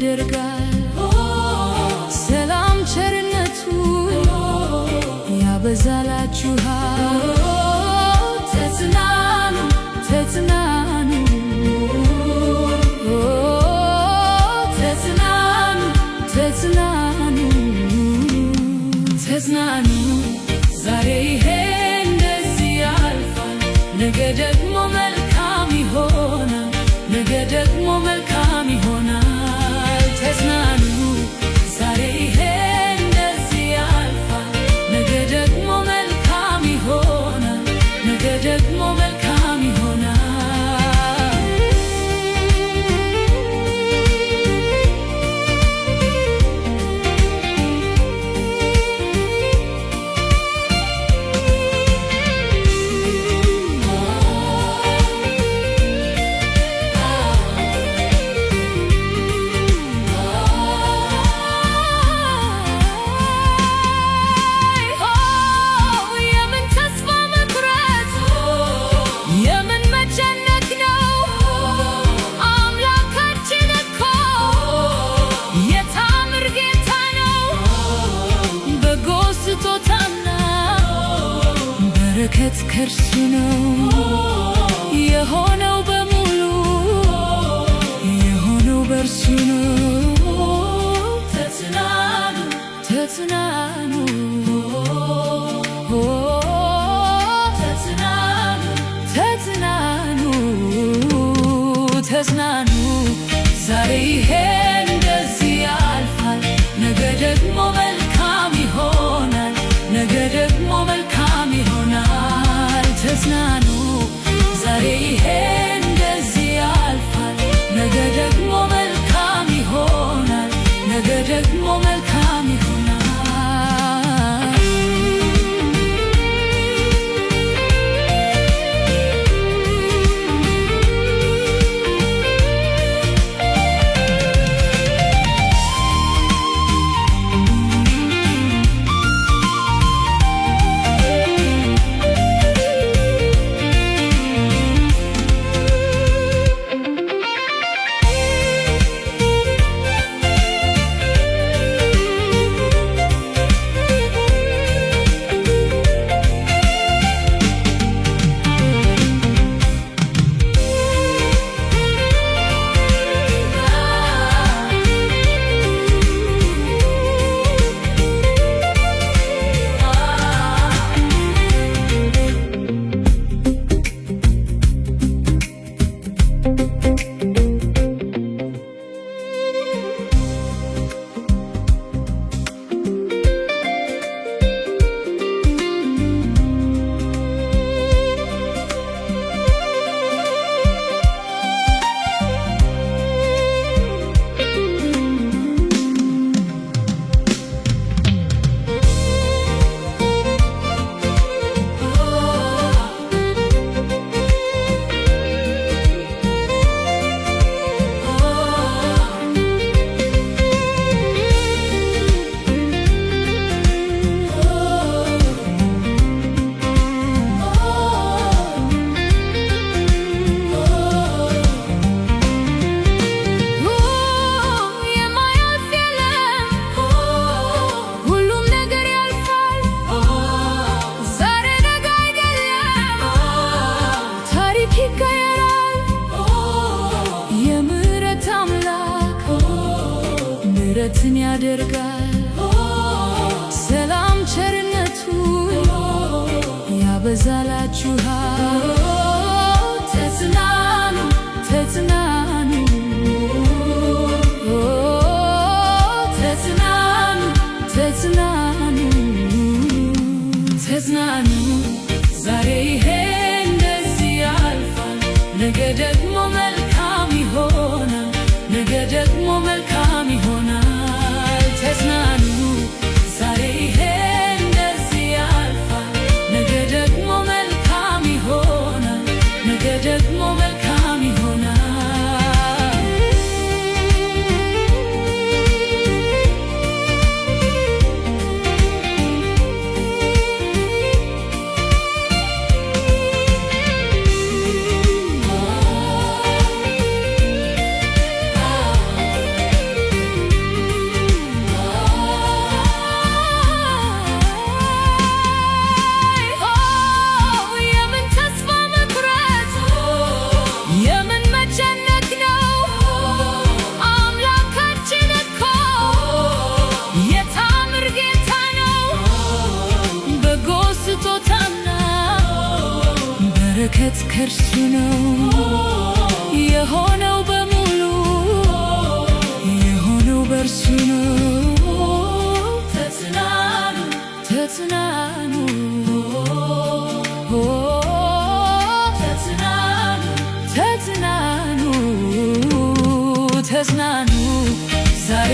ያደርጋል። ሰላም ቸርነቱ ያበዛላችኋል። ተጽናኑ ተጽናኑ ተጽናኑ ተጽናኑ ተጽናኑ። ዛሬ ይሄ እንደዚህ ያልፋል፣ ነገ ደግሞ መልካም ይሆናል፣ ነገ ደግሞ መልካም ይሆናል። ተጽናኑ። ዛሬ ይሄ እንደዚህ ያልፋል፣ ነገ ደግሞ መልካም ይሆናል፣ ነገ ደግሞ መልካም ይሆናል። በረከት ከእርሱ ነው የሆነው በሙሉ የሆነው በእርሱ ነው። ተጽናኑ ተጽናኑ ተጽናኑ ተጽናኑ ተጽናኑ። ዛሬ ይሄ እንደዚህ ያልፋል፣ ነገ ደግሞ መልካም ይሆናል፣ ነገ ደግሞ መልካም ይሆናል። ተጽናኑ። ዛሬ ይሄ እንደዚህ ያልፋል፣ ነገ ደግሞ መልካም ይሆናል፣ ነገ ደግሞ መልካም ይሆናል። ምሕረትን ያደርጋል። ሰላም ቸርነቱ ያበዛላችኋል። ተጽናኑ ተጽናኑ ተጽናኑ ተጽናኑ ተጽናኑ። ዛሬ ይሄ እንደዚህ ያልፋል፣ ነገ ደግሞ መልካም ይሆናል፣ ነገ ደግሞ መልካም ይሆናል። ተጽናኑ። ዛሬ ይሄ እንደዚህ ያልፋል፣ ነገ ደግሞ መልካም ይሆናል፣ በረከት ከእርሱ ነው። የሆነው በሙሉ የሆነው በእርሱ ነው። ተጽናኑ ተጽናኑ ተጽናኑ ተጽናኑ ተጽናኑ ዛሬ